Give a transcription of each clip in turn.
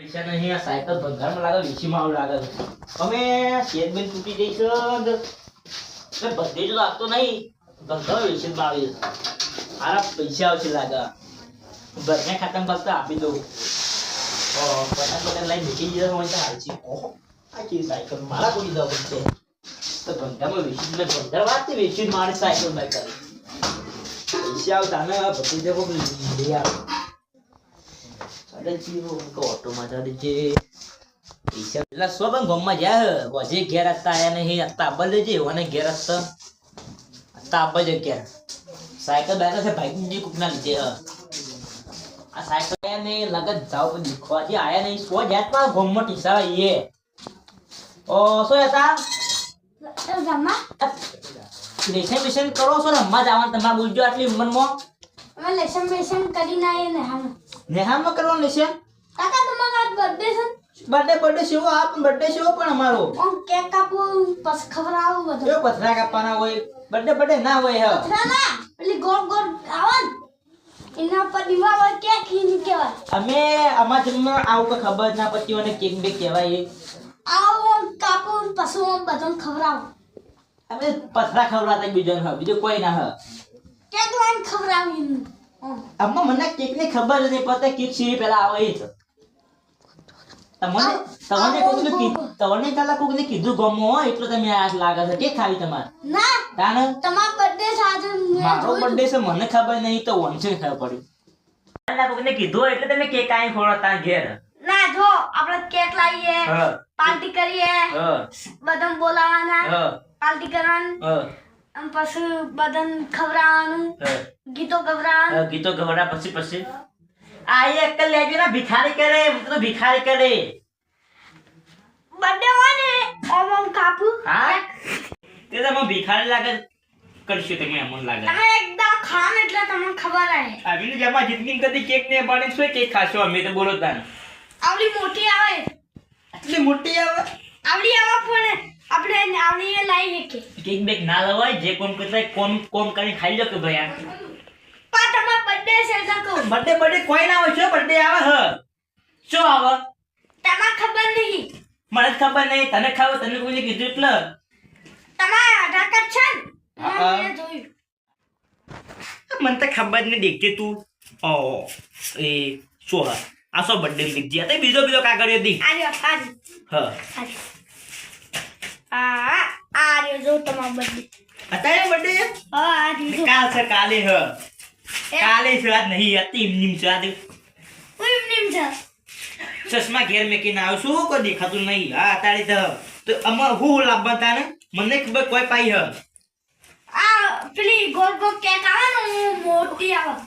પૈસા નહીં આ સાયકલ ભંગારમાં લાગે વીસીમાં આવું લાગે અમે શેર બેન તૂટી જઈ છે બધે જો લાગતો નહીં ભંગાર વીસીમાં આવી આરા પૈસા આવશે લાગે ઘરને ખાતામાં ફક્ત આપી દઉં પતંગ લઈ મૂકી દીધા હોય તો હાલ છે ઓહો આ કેવી સાયકલ મારા કોઈ દવા પડશે તો ભંગારમાં વીસી મેં ભંગાર વાત વીસી મારે સાયકલ બાઈક કરી પૈસા આવતા ને બધી જગ્યા લઈ આવે ઓટોમાં જે પૈસા પેલા સ્વગન ગામમાં જાય વજે ઘેર હતા આયા નહીં હતા આબા લેજે અને ઘેર હતા હતા આબા જ ઘેર સાયકલ બેઠા છે ભાઈ ની કુકના લીધે આ સાયકલ આયા ને લગત જાવ પણ દીખવા જે આયા નહીં સો જાત માં ગામમાં ટીસા એ ઓ સો હતા ગામમાં લેશન કરો છો ને રમવા જવાનું તમારે બોલજો આટલી ઉંમરમાં અમે લેશન બેશન કરીને આવીએ ને હા નેહામાં કરવાનું લેશન કાકા તમારો આજ બર્થડે છે બર્થડે સેવો આ પણ બર્થડે સેવો પણ અમારો ઓમ કેક કાપું બસ ખવડાવું બધું કેવો પથરા કાપવાના હોય બર્થડે ના હોય હ પથરા ના પેલી ગોળ ગોળ આવન એના પર દીવા પર કેક ખીની કહેવાય અમે અમાર જન્મમાં આવું કે ખબર ના પડતી અને કેક બે કહેવાય આવો કાપું પશુ બધું ખવડાવું અમે પથરા ખવડાવતા બીજો હ બીજો કોઈ ના હ કેક લાઈન ખવડાવી અમ્મા મને કેક ની ખબર જ નહીં પતા કેક સી પેલા આવે એ તો તમને કાલા કોકને કીધું ગમો એટલે તમે આ લાગે છે કે ખાવી તમારે ના તાને તમારો બર્થડે સાજુ મારો બર્થડે છે મને ખબર નહીં તો વંશે ખબર પડી કાલા કોકને કીધું એટલે તમે કેક આઈ ખોળતા ઘેર ના જો આપણે કેક લાવીએ હ પાર્ટી કરીએ હ બધાને બોલાવાના હ પાર્ટી કરવાની હ અને પછી બધાને ખવડાવવાનું ગીતો ગવડાવવાનું ગીતો ગવડા પછી આ એક લેજો ના ભિખારી કરે તો ભિખારી કરે બર્થડે હોય ને ઓમ કાપુ હા તે તો મને ભિખારી લાગે કરશું તમે અમન લાગે તમે એકદમ ખાન એટલે તમને ખબર આવે આવીને જમા જિંદગી કદી કેક ને પાણી શું કેક ખાશો અમે તો બોલો તાન આવડી મોટી આવે આટલી મોટી આવે આવડી આવે પણ આપણે આવડી લાવી કે કેક બેક ના લવાય જે કોમ કરતા કોમ કરી ખાઈ લો કે ભાઈ આ પા તમારો બર્થડે છે તો કહું બર્થડે કોઈ ના હોય છો બર્થડે આવે હ શું આવે તમને ખબર નહીં મને ખબર નહીં તને ખાવ તને કોઈને કીધું એટલે તમારા આધાર કાર્ડ છે ને હા. મેં જોયું મને તો ખબર નહીં દેખતી તું ઓ એ શું હા આ સો બર્થડે લીધી આ તો બીજો કાગળિયો દી આર્યો આર્યો હા આર્યો જો તમારો બર્થડે અત્યારે બર્થડે હા આર્યો કાલ છે કાલે હ કાલે છે આજ નહીં હતી નિમ છે આજ કોઈ નિમ છે ચશ્મા ઘેર મેકીને આવ શું કોઈ દેખાતું નહીં હા અત્યારે તો અમાર હું લાભતા તાને મને ખબર કોઈ પાઈ હ આ પેલી ગોળ ગોળ કેક આવે ને મોટી આવે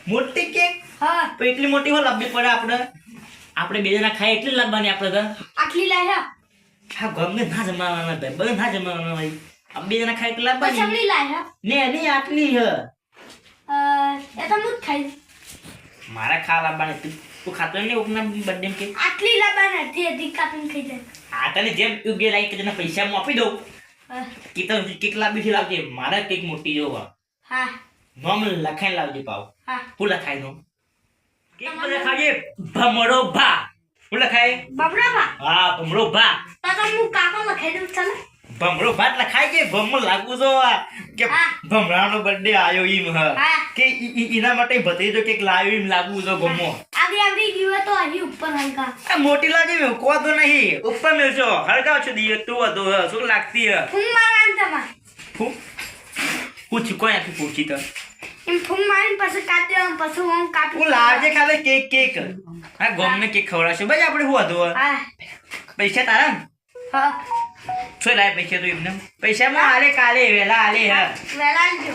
મોટી કેક હા તો એટલી મોટી હો લાવવી પડે આપણે બે જણા ખાય એટલી લાવવાની આપણે તો આટલી લાય હા ગમને ના જમાવાના ભાઈ બધા ના જમાવાના ભાઈ આ બે જણા ખાય એટલી લાવવાની પછલી લાય ને નહીં આટલી હ એ તો મુત ખાઈ મારા ખા લાવવાની તું ખાતો નહીં ઉપના બર્થડે કે આટલી લાબાના તે કાપીને ખાઈ જાય આ તને જેમ યોગ્ય લાગે કે તને પૈસા હું આપી દઉં કે તો કેક લાવવી છે લાવજે મારા કેક મોટી જો હા નોમ લખાઈ લાવજે પાવ હા હું લખાઈ નો કેક પર લખાજે ભમરો ભા હું લખાય બબરાબા હા ભમરો ભા તો હું કાકો લખાઈ દઉં ચાલે ભમરો ભાત લખાય કે ભમર લાગવું જો કે ભમરાનો બર્થડે આયો ઈમ હ કે ઈના માટે ભત્રીજો કેક લાવ્યો ઈમ લાગવું જો ગમો આગળ દીવો તો અહીં ઉપર હલકા આ મોટી લાગે મે કોદો નહીં ઉપર મેલજો હળગાવ છો દીવો તું હતો શું લાગતી હ ફૂંગ મારવાનું તમારે પૂછ કોઈ નથી પૂછી તો એમ ફૂંગ મારીને પછી કાઢી દેવાનું પછી હું કાપી હું લાવજે ખાલી કેક આ ગમને કેક ખવડાવશું ભાઈ આપણે હું હતું હા પૈસા તારા હા શું લાય પૈસા તું એમને પૈસા માં આલે કાલે વેલા આલે હ વેલા જો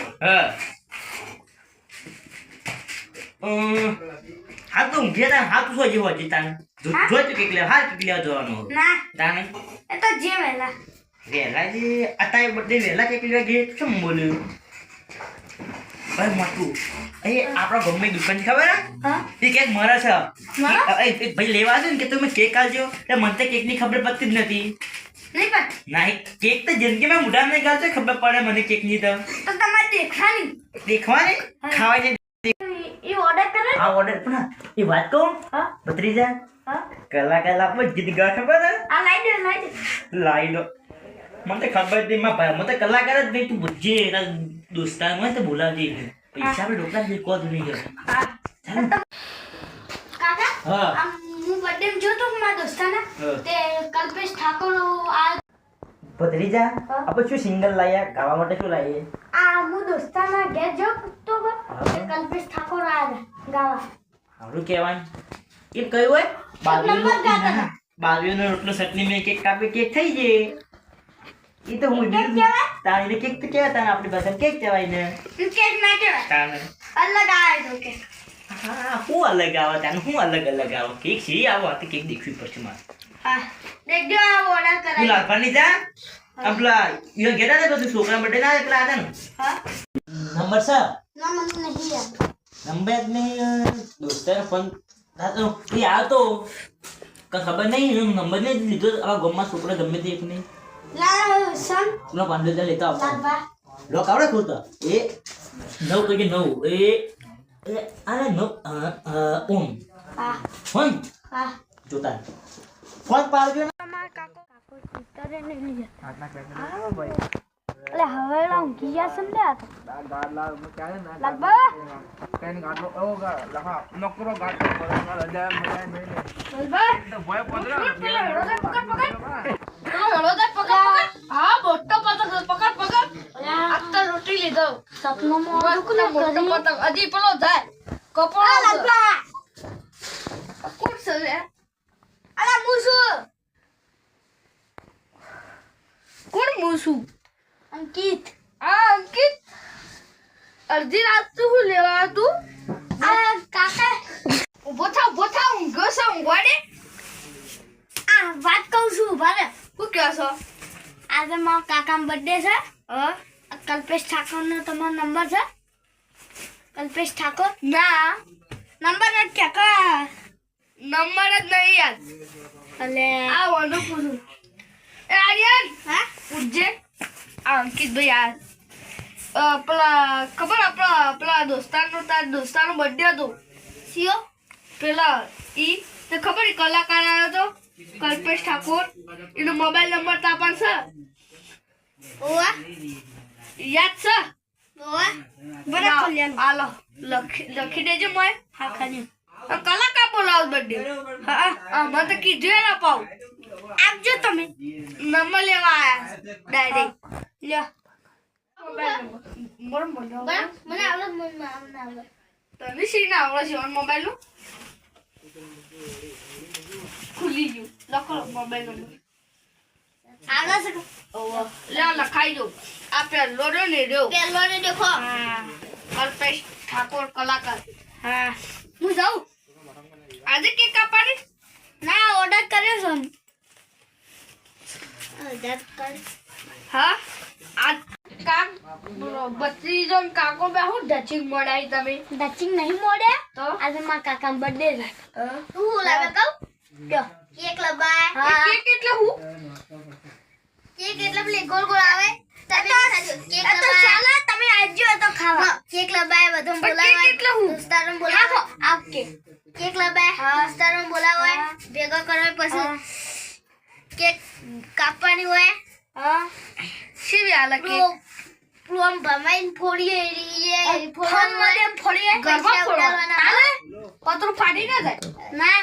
હા તો ઊંઘે તા હા તું સોજી હોજી તાને જો તું કેક લે હા કેક લેવા જવાનું ના તાને એ તો જે વેલા વેલા જે અત્યારે બધે વેલા કેક લેવા ગયે શું બોલ્યું ભાઈ મોટું એ આપણા ગમે દુકાન છે ખબર હા એ કેક મરે છે મરે? એ ભાઈ લેવા છે ને કે તમે કેક આલજો એટલે મને તો કેકની ખબર પડતી જ નથી નહીં પણ નહીં કેક તો જિંદગીમાં મોઢા નહીં ગાલતો ખબર પડે મને કેકની તો તમારે દેખાની દેખવાની ખાવાની એ ઓર્ડર કરે આ ઓર્ડર પણ એ વાત કહું હા ભત્રીજા હા કલાકાર આપણે ગીત ગા ખબર હે આ લાઈ દે લાઈ દો મને ખબર હતી માં ભાઈ મને કલાકાર જ નહીં તું બુજ્જે એના દોસ્તાર હોય તો બોલાવજે પૈસા આપણે ઢોકળા દે કોદ નહીં કરે હા કાકા હા આમ હું બર્થડે માં જોતો મારા દોસ્તાના હા. તે કલ્પેશ ઠાકોર આ ભત્રીજા હા. આપણે શું સિંગલ લાયા ગાવા માટે શું લાવીએ આ હું દોસ્તાના ઘેર જો તો તે કલ્પેશ ઠાકોર આયા ગાવા હારું કહેવાય એ કયું હોય નંબર ગાતા હતા. બાવીનો રોટલો ચટણી મેં કેક કાપી કેક થઈ જાય એ તો હું કેક કહેવાય? તારીને કેક તો કહેવાય આપણી ભાષામાં કેક કહેવાય ને કેક ના કહેવાય તાને અલગ આવે તો કે હા હું અલગ આવે તાને હું અલગ અલગ આવે કેક છે આવો આ તો કેક દેખવી પડશે મારે હા દેખજો આ ઓર્ડર તું કરાય લાભવાની જા આપલા યો ઘેરા ને બધું છોકરા બટે ના એકલા હતા ને હા નંબર છે ના મને નહીં યાદ નંબર ને દોસ્તાર ફોન થાતો એ આવતો ખબર નહીં નંબર ને લીધો આ ગમમાં છોકરા ગમે તે એક નહીં લા સમ નો 5000 લેતા આવતો લાલબા લોક આવડે ખોલતા એ 9 કે 9 એ આને 9 ઓમ હા ફોન હા જોતા ફોન પાડજો ને તમારા કાકો ઉતરે ને લીયા અલે હવે લાવ કિયા સમલે આ તો લાલબા અંકિત અડધી રાત તું શું લેવા તું આ કાકા ઉભો થા ઊંઘો છે ઊંઘવાડે આ વાત કહું છું ભારે શું કહો છો આજે મારા કાકાનો બર્થડે છે હા કલ્પેશ ઠાકોરનો તમારો નંબર છે કલ્પેશ ઠાકોર ના નંબર નથી કાકા નંબર જ નહીં યાદ અલે આ વાંધો પૂછું એ આર્યન હા પૂછજે આ અંકિત ભાઈ પેલા ખબર આપણા પેલા દોસ્તારનો બર્થડે હતો સિયો પેલા ઈ તે ખબર ઈ કલાકાર આવ્યો હતો કલ્પેશ ઠાકોર એનો મોબાઈલ નંબર તાપણ છે ઓવા યાદ છે ઓવા બરાબર લ્યા આલો લખી દેજો મોય હા ખાલી કલાકાર બોલાવો બર્થડે હા મને તો કીધું એ ના પાઉં આપજો તમે નંબર લેવા આયા ડાયરેક્ટ લ્યો બરોબર મને આવડે મને આવડે તને શી ના આવડે છે મોબાઈલ નું ખુલી ગયું લખો મોબાઈલ નંબર આવડે છે લે લખાઈ દો આ પહેલો રહ્યો ને રહ્યો પેલો ને દેખો હા કલ્પેશ ઠાકોર કલાકાર હા હું જાઉં આજે કેક કાપવાની ના ઓર્ડર કર્યો છે ઓર્ડર કર હા આ કામ બત્રીજો ને કાકો બે હું ઢચિંગ મોડાઈ તમે ડચિંગ નહીં મોડે તો આજે મારા કાકાનો બર્થડે છે હા. તું લાવે કહું લ્યો કેક લબાય હા કેક એટલે હું કેક એટલે પેલી ગોળ ગોળ આવે તમે ખાજો કેક લબાય ચાલો તમે આવજો તો ખાવા કેક લબાય બધું પણ બોલાવા કેક એટલે હું? દોસ્તારોને બોલાવો આવ કેક લબાય દોસ્તારોને બોલાવો ભેગો કરવા પછી કેક કાપવાની હોય હા શી હાલે કેક પ્લોમ ભમાઈને ફોડીએ એ ફોડવાનું ફોડીએ ગરબા ઉડાડવાના. હાલે પતરું ફાડી ના જાય ના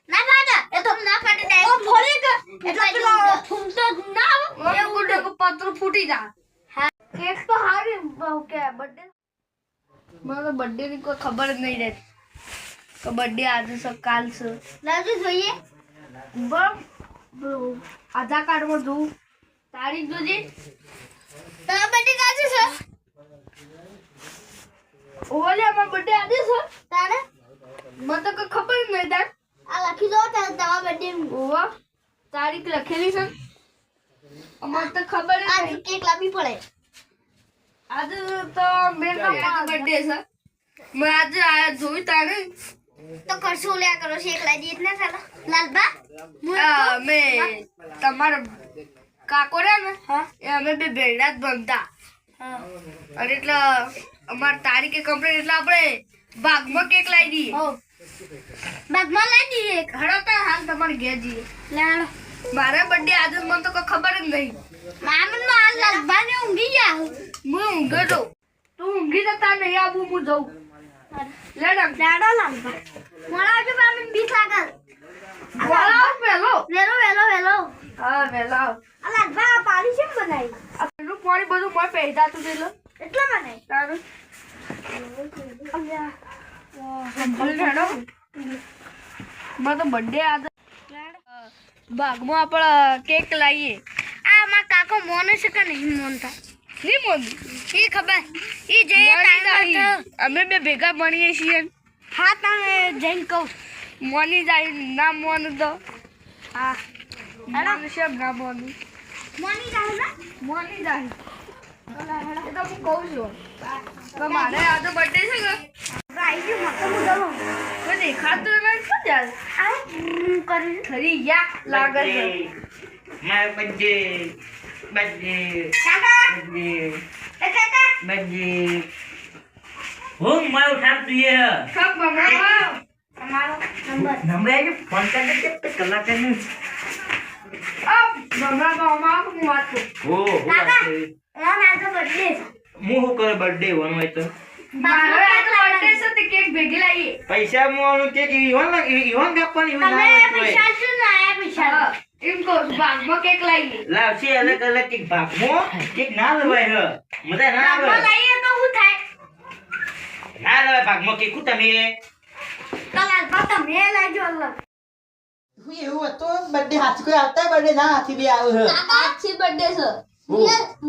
ના ફાટા એ તો ના ફાટે ડાયરેક્ટ ઓ ફોડી કે એટલે પેલો ફૂમતો ના આવે એ ઉડે પતરું ફૂટી જાય હા. કેક તો હારી બહુ કે બર્થડે મને તો બર્થડે ની કોઈ ખબર જ નહીં રહેતી કે બર્થડે આજે છે કાલ છે લાવજો જોઈએ આધાર કાર્ડમાં જોઉં તારીખ જોજે તારા બર્થડે કાજુ છે ઓલે અમાર બર્થડે આજે છે તારે મને તો કોઈ ખબર જ નહીં તાર આ લખી દો તમારા બર્થડે ઓવા તારીખ લખેલી છે અમાર તો ખબર જ આ નહીં કેક લાવવી પડે આજે તો મેં બર્થડે છે મેં આજે આયા જોયું તારે તો કરશું લ્યા કરો છે એકલા દી એટલે ચાલો લાલબા મેં તમારા કાકો રે ને હા એ અમે બે ભેળા જ બનતા હા અને એટલે અમાર તારીખે કમ્પ્લીટ એટલે આપણે ભાગમાં કેક લાવી દઈએ ઓ બાગમાં લઈ દઈએ હડો તો હાલ તમારે ઘેર જઈએ લાડો મારા બર્થડે આજે મને તો કોઈ ખબર જ નહીં મામન માં હાલ લગભાને ઊંઘી જા હું ઊંઘે તો તું ઊંઘી જતા નહીં આવું હું જઉં લેડમ લાડો લાગભા મોડા આવજો મામન બીક લાગલ બોલાવ પેલો વેલો વેલો વેલો હા વેલા આ લાગભા પાણી કેમ બનાવી આ પેલું પાણી બધું મોય પહેરતા તું પેલો એટલા બનાવી તારું અલ્યા હેડો મારો તો બર્થડે આજે બાગમાં આપણે કેક લાવીએ આ માં કાકો મોને છે કે નહીં મોનતા નહીં મોદી ઈ ખબર ઈ જે ટાઈમ અમે બે ભેગા ભણીએ છીએ હા તમે જઈને કહું મોની જાય ના મોન તો હા મોન છે ના મોનું મોની જાવ ને મોની જાય એ તો હું કહું છું તો મારે આજે બર્થડે છે કે રાઈ મત મુદલો કોઈ દેખાતું નહીં શું જાય આ કરી ખરી યા લાગે છે મારો બર્થડે કાકા બર્થડે એ કાકા બર્થડે હું મારું ઠાકતું એ સબ બનાવો તમારો નંબર નંબર આવી ફોન કરી દે કે કલાકનું અબ બનાવવામાં હું વાત કરું હો કાકા ઓન આજે બર્થડે હું શું કરે બર્થડે વાનું હોય તો મારો આજે બર્થડે છે તે કેક ભેગી લાવીએ પૈસા મોનું કે ઈવન કાપવાની એવું તમે ના હોય પૈસા શું ના આયા પૈસા હા, એમ કહું છું, બાગમાં કેક લાવીએ લાવશે અલગ અલગ એક ભાગમો એક ના લેવાય હ મજા ના બાગમાં આવે લઈએ તો શું થાય ના લેવાય ભાગમો કે તમે કલાક બાદ તમે લાવજો અલગ હું એવું હતું બર્થડે હાથી કોઈ આવતા બર્થડે ના હાથી બી આવે છે આજથી બર્થડે છે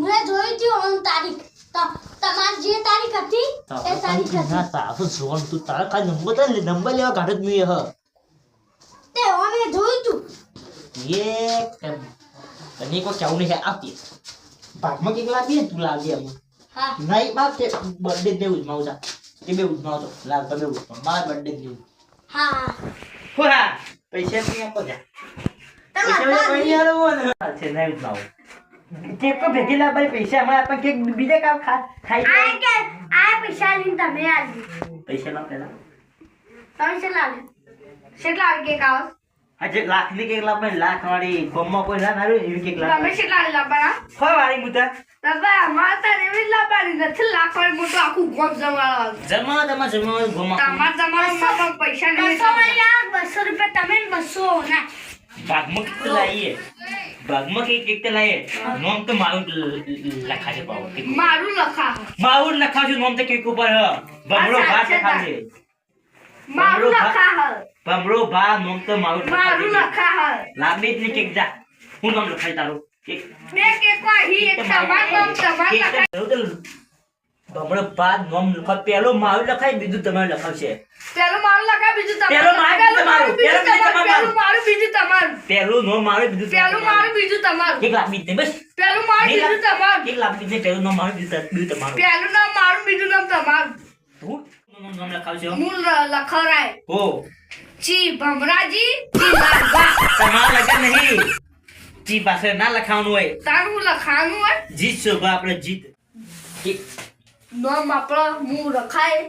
મેં જોઈ હતી ઓન તારીખ તો તમારી જે તારીખ હતી એ તારીખ હતી ના તારું જોન તું તારા કા નંબર લેવા કાઢ જ નહીં હ તે ઓમે જોઈ તું ये तने को क्या नहीं है आपकी ભાગમાં કેક લાવીએ ને તું લાવી એમ હા નહીં બાપ કે બર્થડે દે ઉજમાવ જા કે બે ઉજમાવ તો લાવ તમે ઉજમાવ મારા બર્થડે દે હા હોરા પૈસા નહીં આપો જા પૈસા કોઈ યાર वो ને છે નહીં ઉજમાવ કેક को भेजी ला भाई पैसा हमारे अपन केक बीजे का खाई આ કે આ પૈસા લઈને તમે આલી पैसा ला पहला તમે છે લાલે કેટલા વાગે કેક આવે આજે લાખ ની કેક લા પણ લાખ વાળી ગોમમાં કોઈ ના આવ્યું એવી કેક લા તમે કેટલા લાવવાના ખો વાળી મુતા બાબા અમારે તો એવી જ લાવવાની નથી લાખવાળી મોટું આખું ગોમ જમાડવાનું જમા ગોમમાં તમાર જમાડવામાં પણ પૈસા નહીં 200 વાળા 200 રૂપિયા તમે ને 200 ના ભાગમાં કેક લાવીએ ભાગમાં કેક લાવીએ નોમ તો મારું લખા છે પાવ મારું લખા મારું લખા છે નોમ તો કેક ઉપર હ બમરો ભા છે ખાજે મારું લખા હ બમરો ભા નોમ તો મારું મારું લખા હ લાંબી જ ની કેક જા હું નામ લખાઈ તારું કેક બે કેક વાહી એક તમાર નામ તમાર લખા બમરો ભા નોમ લખા પેલો મારું લખાય બીજું તમારું લખાવશે પેલું મારું લખા બીજું તમારું પેલું મારું, બીજું તમારું પેલું પેલું મારું બીજું તમારું પેલું નોમ મારું બીજું પેલું મારું બીજું તમારું કેક લાંબી જ નહીં બસ પેલું મારું બીજું તમારું કેક લાંબી જ નહીં પેલું નોમ મારું બીજું તમારું પેલું નામ મારું બીજું નામ તમારું હું નામ લખાવશે હું લખરાય હો જી ભમરાજી જી લાલબા તમારા લગન નહીં જી પાસે ના લખાવાનું હોય તારું લખાનું હોય જીત શોભા આપણે જીત નામ આપણો હું રખાય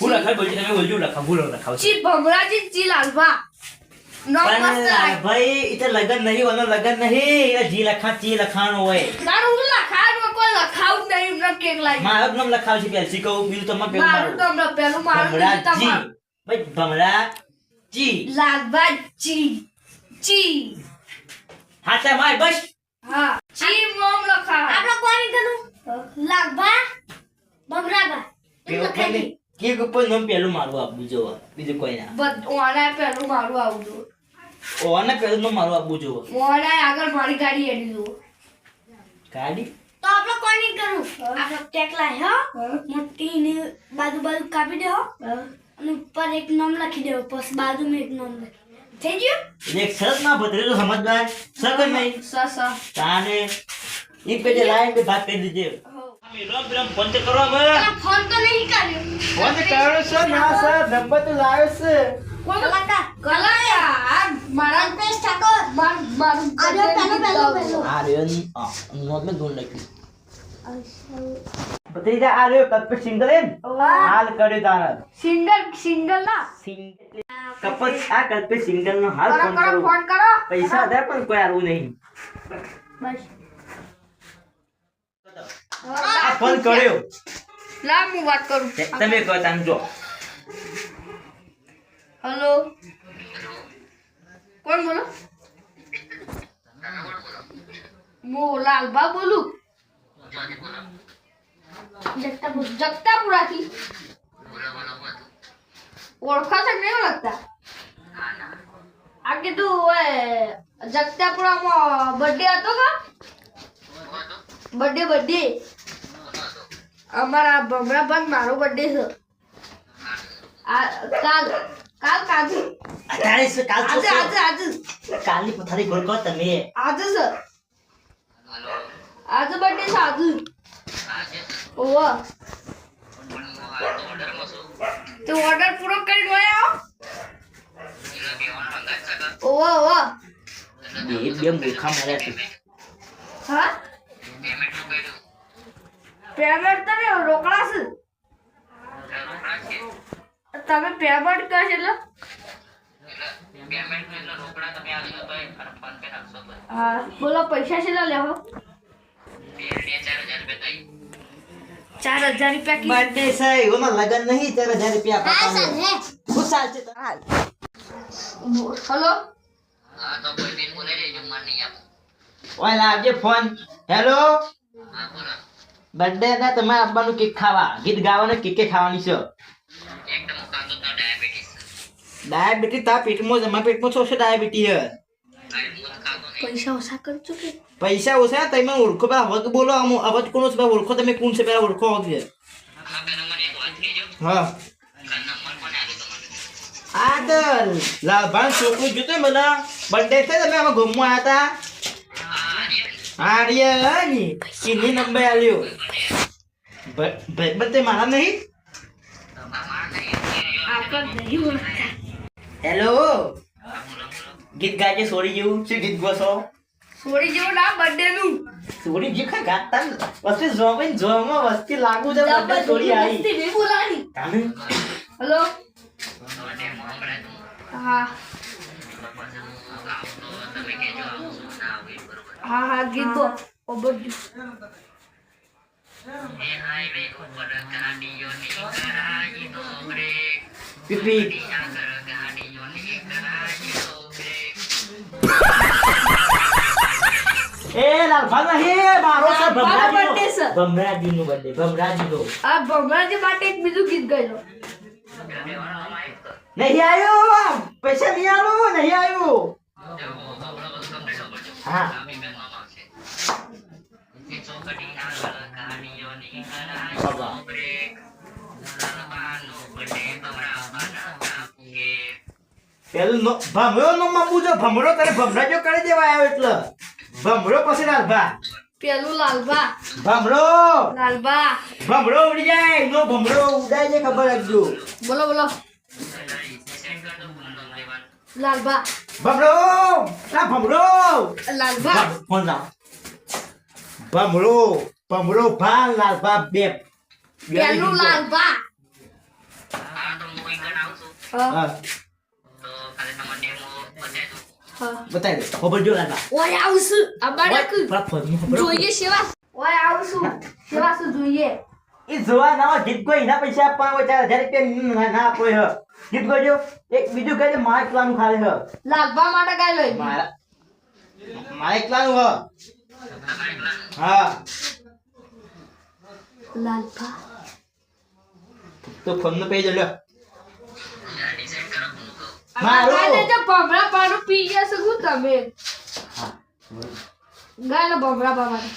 હું લખાય બોલજો તમે બોલજો લખા ભૂલો લખાવ જી ભમરાજી જી લાલબા નામ મસ્ત પણ લાગે. ભાઈ ઈતે લગન નહીં વાનો લગન નહીં એ જી લખા ચી લખાવાનું હોય તારું હું લખાનું કોઈ લખાવું જ નહીં એમને કેક લાગી મારું નામ લખાવ છે પેલસી કહું બીજું તમારે પેલું મારું મારું નામ પેલું મારું બીજું ભમરાજી તમારું ભાઈ ભમરાજી લાલબા જી જી હાચા માય બસ હા જી નામ લખા આપણે કોની કરું લાગભા બમરાબા એમ કેવું લખાઈ દે. કેક ઉપર નામ પેલું મારું આપવું જોવા બીજું કોઈ ના ઓના પેલું મારું આવજો ઓને પેલું નામ મારું આપવું જોવા ઓના આગળ મારી ગાડી એડી દો ગાડી તો આપણે કોની કરું આપણે ટેકલા હે મોટી ને બાજુ કાપી દેહો અને ઉપર એક નામ લખી દેવો પછી બાજુમાં એક નામ લખી થઈ ગયું એક સરસ ના ભદ્રે તો સમજદાર સગન નહીં સ તાને એક પેજે લાઈન पे बात कर दीजिए राम राम फोन तो करो हम પેલા ફોન તો નહીં કર્યો ફોન કરો છો ના સર નંબર તો લાવ્યો છે કોણ કલા યાર મારા અલ્પેશ ઠાકોર મારું આજો પેલો આ રેન નોટ में ढूंढ लगी ભત્રીજા આ રહ્યો કલ્પેશ સિંગલ એમ હાલ કર્યો તારે સિંગલ ના કલ્પેશ આ કલ્પેશ સિંગલ નો હાલ ફોન કરો કરું ફોન કરો પૈસા દે પણ કોઈ આવું નહીં બસ આ ફોન કર્યો લા હું વાત કરું તમે કહો તમે જો હેલો કોણ બોલો હું લાલબા બોલું જગતાપુરાથી ઓળખો છે નહીં ઓળખતા આ કીધું જગતાપુરામાં બર્થડે હતો કા બર્થડે અમારા ભમરા ભાઈ મારો બર્થડે છે આ કાલ કાલ અત્યારે છે કાલ આજે છે આજે આજે કાલની પથારી ગોળ કરો તમે આજે છે આજે બર્થડે છે આજે ઓવા તો ઓર્ડર પૂરો કરી ગયો ઓવા ઓવા બે મૂર્ખા માર્યા છે હા પેમેન્ટ તો નહીં રોકડા છે તમે પેમેન્ટ કરશો એટલે હા બોલો પૈસા કેટલા લેવો 4000 રૂપિયા કી બર્થડે છે ઓમાં લગન નહીં 4000 રૂપિયા પાપાને હું ચાલશે હેલો ઓય લાવજે ફોન હેલો બર્થડે ના તમારે આવવાનું કેક ખાવા ગીત ગાવાનું કેકે ખાવાની છે ડાયાબિટીસ તા પેટમાં જમા પેટમાં છો છે ડાયાબિટીસ પૈસા ઓછા કરજો કે પૈસા ઓછા તમે ઓળખો પેલા વગ બોલો આમ અવાજ કોનો છે પેલા ઓળખો તમે કોણ છે પેલા ઓળખો વગ હા આ તો લાભાન છોકરું જોતો મને બર્થડે છે તમે આમાં ઘૂમવા આવ્યા હતા આર્ય ની કિની નંબર આલ્યો ભાઈ બધે મારા નહીં આપણે નહીં ઓળખતા હેલો ગીત ગાજે સોરી જેવું છે ગીત ગોસો સોરી જેવું ના બર્થડે નું સોરી જે ખા ગાતા વસ્તી જોમાં વસ્તી લાગુ છે બધે સોરી આવી મસ્તી બોલાની તમે હેલો હા હા ગીત ગો ઓબર પીપી એ લાલભાન નહીં મારો છે birthday છે. ભમરાજીનો બર્થડે ભમરાજીનો આ ભમરાજી માટે એક બીજું ગીત ગાઈ લો નહીં આવ્યો પૈસા નહીં આવ્યો નહીં આવ્યો હા બાબા પેલું ભમરો નો માપું જો ભમરો તને ભમરાજો કરી દેવા આવ્યો એટલે ભમરો પછી લાલભા પેલું લાલબા ભમરો લાલબા ભમરો ઉડી જાય નો ભમરો ઉડાય છે ખબર રાખજો બોલો બોલો લાલબા ભમરો આ ભમરો લાલબા ફોન લાવ ભમરો ભમરો ભા લાલભા બે પેલું લાલબા હા હા હા બતાવી દે ખબર જો લાલભા ઓય આવશું અમારે પેલા ફોનમાં ખબર જોઈએ સેવા ઓય આવશું સેવા શું જોઈએ એ જોવા ના ગીત કોઈ ના પૈસા આપવા હોય 4000 રૂપિયા ના આપો હે ગીત ગોજો એક બીજું કહે મારા એકલાનું ખાલે હે લાલબા માટે ગાઈ લો મારા એકલાનું હે હા લાલબા તો ફોન નો પેજ લ્યો મારો જો ભમરા પાનું પી ગયા છો હું તમે હા ગાઈ લો ભમરા બા માટે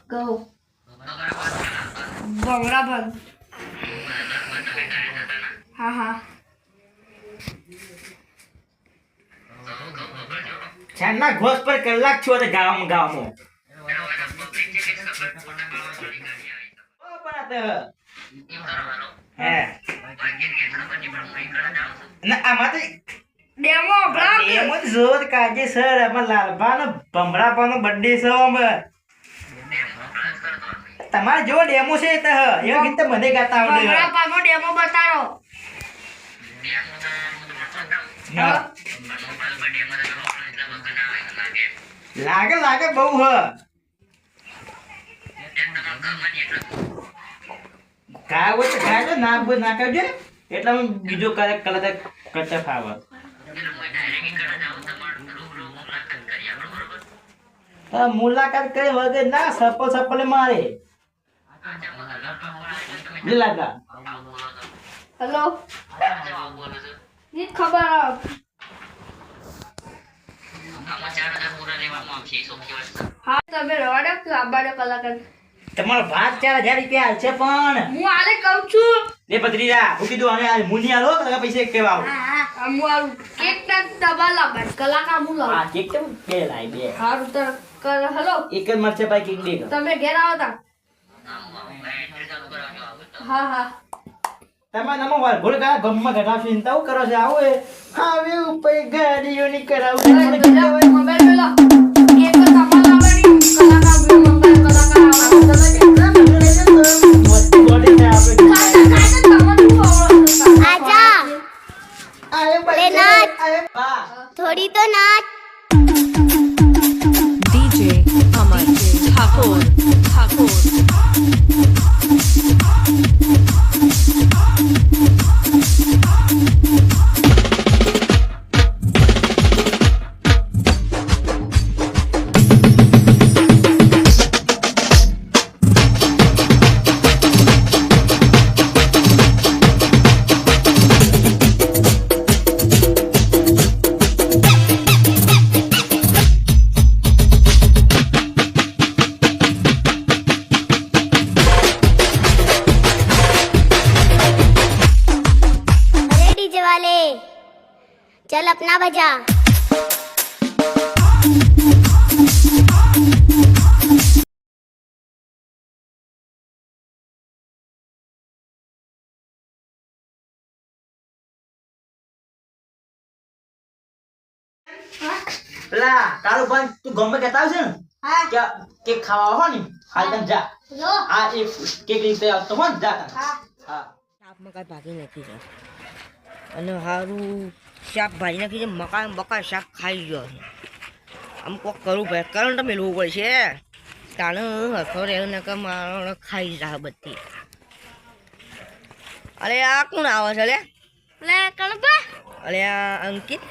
કહો ભમરા બા હા હા છાના ઘોસ પર કલાક છો તે ગાવામાં ગાવામાં ઓ પાત હે ના આમાંથી ડેમો બ્રાક એમ જ જોર કાજે સર અમાર લાલભાનો ભમરાપાનો બર્થડે છે અમે તમારે જેવો ડેમો છે એ તો એવા ગીત તો મને ગાતા આવડે ભમરા પાનો ડેમો બતાડો. હા. લાગે બહુ હ ગાવો તો ગાજો ના બોલ ના કરજો એટલે હું બીજો કલાકાર કરતા ફાવે મુલાકાત કરે વગર ના સપલે મારે લાગા હેલો ની ખબર હા તમે રવાડો કે આબાડો કલાકાર તમારો ભાત 4000 રૂપિયા છે પણ હું આલે કહું છું લે પત્રીજા હું કીધું અને મુની આલો તો પૈસા કેવા આવ હું આલું કેક ના ડબ્બા લાવવા કલાકાર હું લાવું આ કેક કેમ બે લાઈ બે હારું તો હેલો એક જ મરચે પાઈ કેક દે તમે ઘેર આવો તા હા તમારે નમો વાર ભૂલ કા ગમમાં ઘટા ચિંતા કરો છે આવો એ હવે ઉપર ગાડીઓ ની કરાવું મોબાઈલ મેલો કેક તો તમારે લાવવાની કલાકાર મોબાઈલ કલાકાર आजा थोड़ी तो नाच DJ Aman Thakur. चल अपना बजा પેલા કાળુ ભાઈ તું ગમે કહેતા આવશે ને હા કે કેક ખાવા હો ને હાલ તને જા लो આ એક કેક રીતે આવતો હો ને જા તને हाँ હા શાકમાં કાંઈ ભાગી નથી છે અને સારું શાક ભાજી નાખી છે મકાન બકા શાક ખાઈ ગયો છે આમ કોક કરવું પડે કરંટ મેળવવું પડશે તાણે હથો રહ્યો ને કે મારો ખાઈ જા બધી અરે આ કોણ આવે છે લે ले कणपा અરે આ અંકિત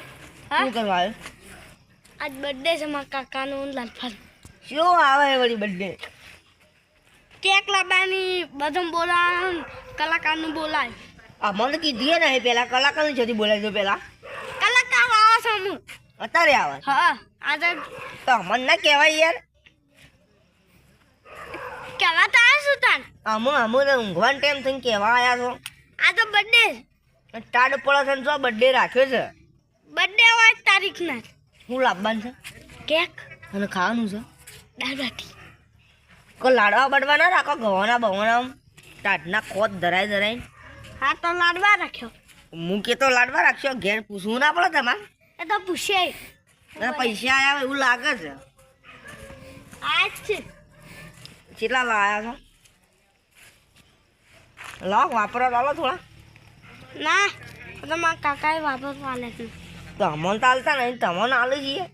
હા? શું કરવા આવ્યો आज बर्थडे से मां काका नो लालफल શું આવે છે વળી બર્થડે केक लाबानी बदम बोला कलाकार नु बोलाय આ મને કીધું ને પેલા કલાકારની જતી બોલાવી દો પેલા कलाकार आवा सामू અત્યારે આવે हां आज તો અમને ના કહેવાય યાર केवा ता सुतान અમો ઊંઘવાનો ટાઈમ થઈને કહેવા આવ્યા છો आज तो बर्थडे ટાડ પડે છે ને શું બર્થડે રાખ્યો છે बर्थडे आवा तारीख ना શું લાવવાનું છે केक અને ખાવાનું છે दाल बाटी કોઈ લાડવા બડવા ના રાખો ગવાના બવાના ટાટના ખોટ ધરાય हाँ तो लाडवा रखो મૂકે તો લાડવા રાખશો ઘેર પૂછવું ના પડે તમારે ये तो पूछे અને પૈસા આવ્યા એવું લાગે છે आज से કેટલા લાયા છો લાવ વાપરો લાવો થોડા ना तो मां काका ही वापस वाले थे તમને ચાલતા નહીં તમને આલે છીએ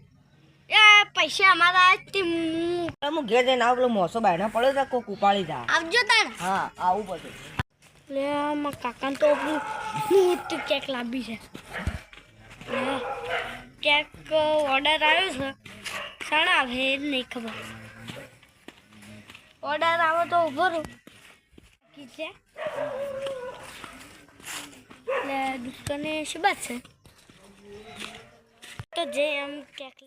ये पैसे हमारा आज थी मुंह હું ઘેર જઈને આવું પેલો મોસો બાયના પડે છે કોક ઉપાડી જા अब जो तार હા આવું પછી ले मां काका तो अपनी मोटी केक लावी है ले केक ऑर्डर आयो છે સાડા આવે એ નહીં ખબર ઓર્ડર આવે તો ઉભો રહો કી છે લે દુકાને શું બાત છે તો જે એમ કેક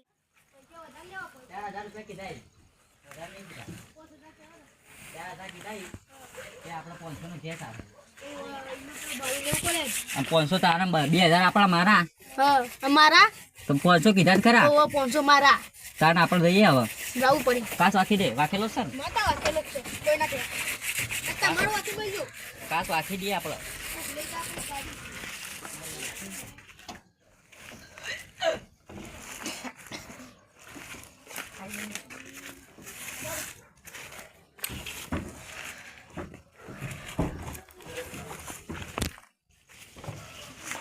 પાંચસો તારા 2000 આપણા મારા હા અમારા તો 500 કીધા જ ખરા 500 મારા તાર આપણે જઈએ હવે જવું પડે કાસ વાંખી દે વાંખેલો છે ને માતા વાકેલો છે કોઈ ના કે તમારું વાકી બોલજો કાસ વાંખી દઈએ આપણે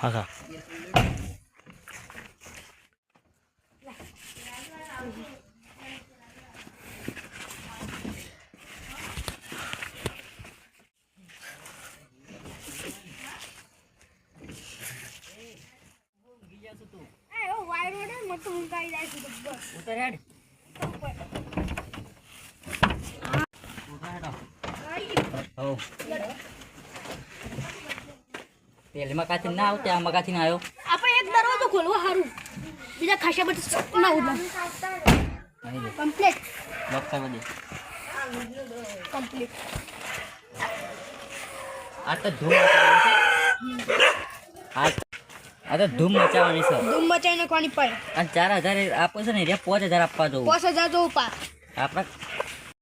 હા હા ઉતર હેડ હો પેલી મકાથી ના આવતે આ મકાથી ના આવ્યો આપણે એક દરવાજો ખોલવા સારું બીજા ખાસા બધા ના ઉડા કમ્પ્લીટ લોક કરવા દે કમ્પ્લીટ આ તો ધૂમ મચાવવાની છે આ તો ધૂમ મચાવવાની છે ધૂમ મચાઈને કોની પર આ 4000 આપો છે ને રે 5000 આપવા દઉં 5000 તો ઉપા આપણા